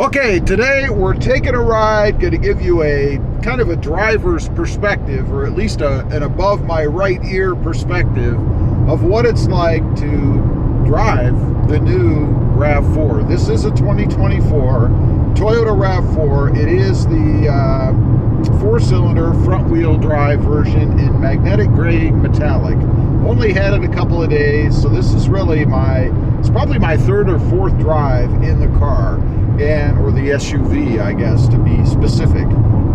Okay, today we're taking a ride, going to give you a kind of a driver's perspective, or at least an above my right ear perspective of what it's like to drive the new RAV4. This is a 2024 Toyota RAV4. It is the four-cylinder front-wheel drive version in magnetic gray metallic. Only had it a couple of days, so this is really it's probably my third or fourth drive in the car, or the SUV, I guess, to be specific.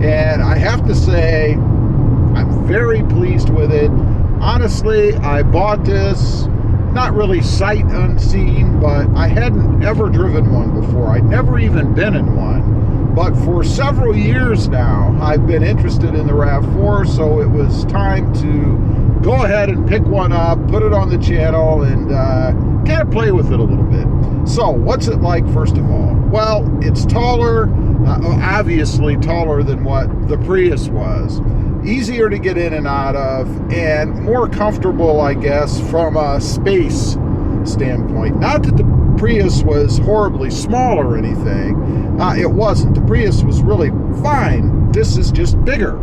And I have to say, I'm very pleased with it. Honestly, I bought this not really sight unseen, but I hadn't ever driven one before. I'd never even been in one. But for several years now, I've been interested in the RAV4, so it was time to go ahead and pick one up, put it on the channel, and kind of play with it a little bit. So, what's it like, first of all? Well, it's taller, obviously taller than what the Prius was. Easier to get in and out of, and more comfortable, I guess, from a space standpoint. Not that the Prius was horribly small or anything. It wasn't. The Prius was really fine. This is just bigger.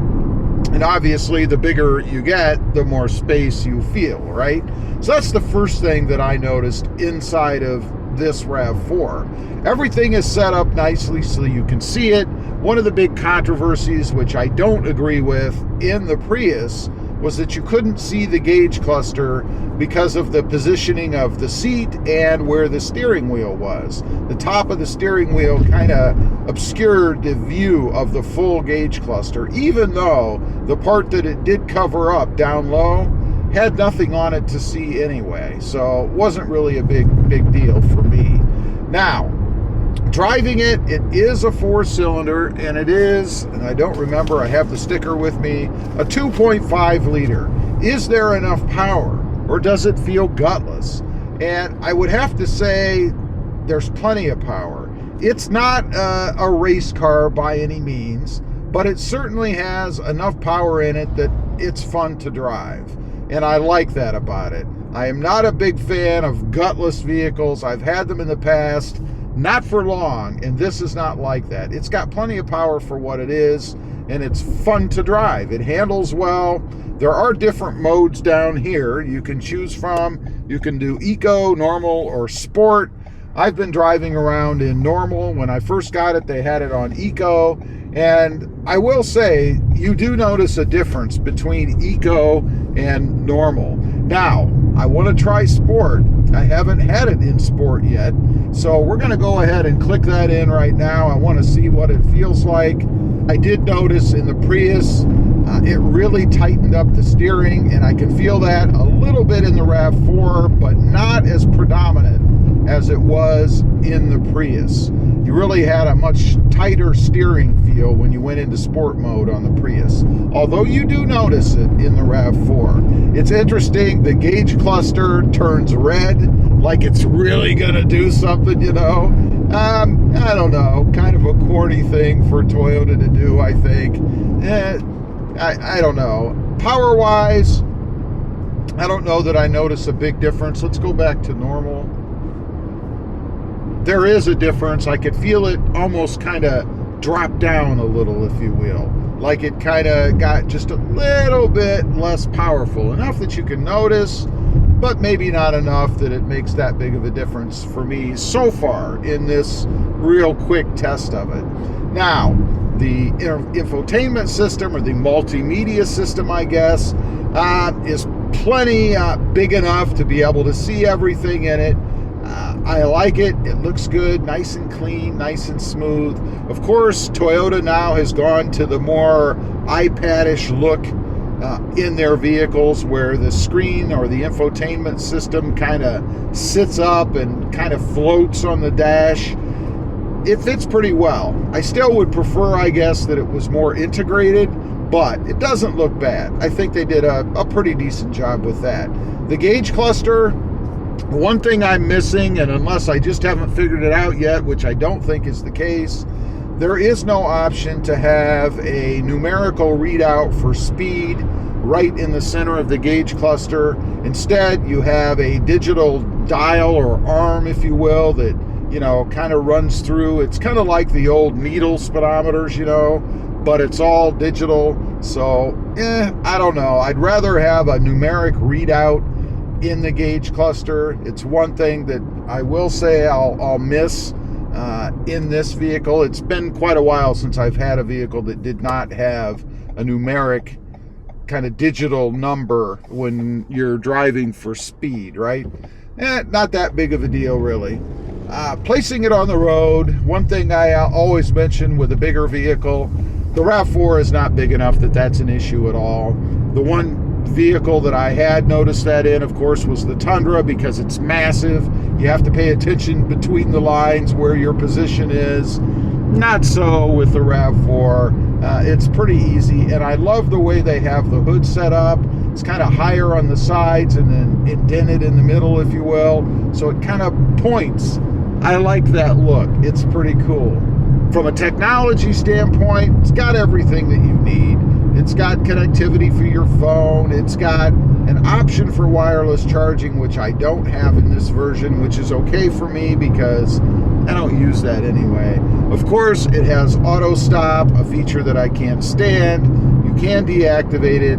And obviously, the bigger you get, the more space you feel, right? So that's the first thing that I noticed inside of this RAV4. Everything is set up nicely so you can see it. One of the big controversies, which I don't agree with, in the Prius was that you couldn't see the gauge cluster because of the positioning of the seat and where the steering wheel was. The top of the steering wheel kind of obscured the view of the full gauge cluster, even though the part that it did cover up down low had nothing on it to see anyway. So it wasn't really a big deal for me. Now, driving it is a four-cylinder, and it is, and I don't remember, I have the sticker with me, a 2.5 liter. Is there enough power, or does it feel gutless? And I would have to say there's plenty of power. It's not a race car by any means, but it certainly has enough power in it that it's fun to drive. And I like that about it. I am not a big fan of gutless vehicles. I've had them in the past, not for long, and this is not like that. It's got plenty of power for what it is, and it's fun to drive. It handles well. There are different modes down here you can choose from. You can do eco, normal, or sport. I've been driving around in normal. When I first got it, they had it on eco, and I will say you do notice a difference between eco and normal. Now, I want to try sport. I haven't had it in sport yet, so we're going to go ahead and click that in right now. I want to see what it feels like. I did notice in the Prius, it really tightened up the steering, and I can feel that a little bit in the RAV4, but not as predominant as it was in the Prius. You really had a much tighter steering feel when you went into sport mode on the Prius, although you do notice it in the RAV4. It's interesting, the gauge cluster turns red, like it's really gonna do something, you know. I don't know, kind of a corny thing for Toyota to do, I think. I don't know. Power-wise, I don't know that I notice a big difference. Let's go back to normal. There is a difference. I could feel it almost kind of drop down a little, if you will. Like it kind of got just a little bit less powerful. Enough that you can notice, but maybe not enough that it makes that big of a difference for me so far in this real quick test of it. Now, the infotainment system, or the multimedia system, I guess, is plenty big enough to be able to see everything in it. I like it. It looks good, nice and clean, nice and smooth. Of course, Toyota now has gone to the more iPad-ish look in their vehicles, where the screen or the infotainment system kind of sits up and kind of floats on the dash. It fits pretty well. I still would prefer, I guess, that it was more integrated, but it doesn't look bad. I think they did a pretty decent job with that. The gauge cluster, one thing I'm missing, and unless I just haven't figured it out yet, which I don't think is the case, there is no option to have a numerical readout for speed right in the center of the gauge cluster. Instead, you have a digital dial or arm, if you will, that you know, kind of runs through. It's kind of like the old needle speedometers, you know, but it's all digital. So, I don't know. I'd rather have a numeric readout in the gauge cluster. It's one thing that I will say I'll miss in this vehicle. It's been quite a while since I've had a vehicle that did not have a numeric kind of digital number when you're driving for speed, right? Not that big of a deal, really. Placing it on the road, one thing I always mention with a bigger vehicle, the RAV4 is not big enough that that's an issue at all. The one vehicle that I had noticed that in, of course, was the Tundra, because it's massive. You have to pay attention between the lines where your position is. Not so with the RAV4. It's pretty easy, and I love the way they have the hood set up. It's kind of higher on the sides and then indented in the middle, if you will, so it kind of points. I like that look. It's pretty cool. From a technology standpoint, it's got everything that you need. It's got connectivity for your phone. It's got an option for wireless charging, which I don't have in this version, which is okay for me because I don't use that anyway. Of course, it has auto stop, a feature that I can't stand. You can deactivate it.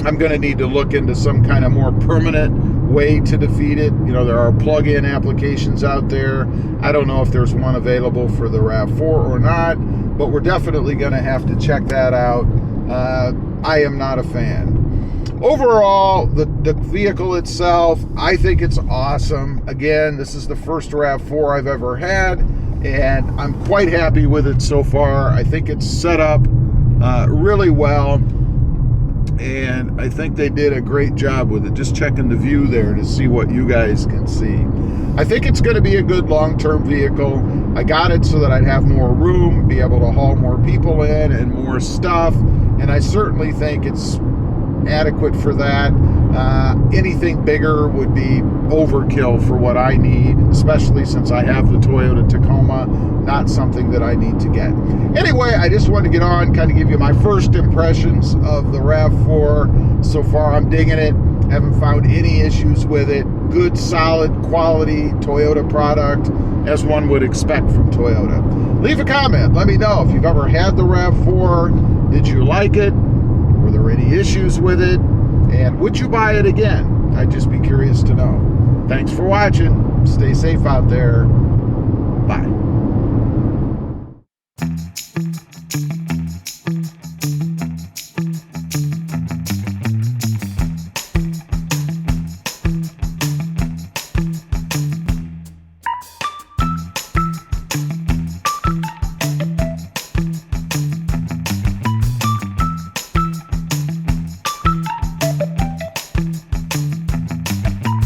I'm going to need to look into some kind of more permanent way to defeat it. You know, there are plug-in applications out there. I don't know if there's one available for the RAV4 or not, but we're definitely going to have to check that out. I am not a fan. Overall, the vehicle itself, I think it's awesome. Again, this is the first RAV4 I've ever had, and I'm quite happy with it so far. I think it's set up really well, and I think they did a great job with it. Just checking the view there to see what you guys can see. I think it's going to be a good long-term vehicle. I got it so that I'd have more room, be able to haul more people in and more stuff, and I certainly think it's adequate for that. Anything bigger would be overkill for what I need, especially since I have the Toyota Tacoma. Not something that I need to get. Anyway, I just wanted to get on, kind of give you my first impressions of the RAV4. So far, I'm digging it. Haven't found any issues with it. Good, solid, quality Toyota product, as one would expect from Toyota. Leave a comment. Let me know if you've ever had the RAV4. Did you like it? Were there any issues with it? And would you buy it again? I'd just be curious to know. Thanks for watching. Stay safe out there. Bye.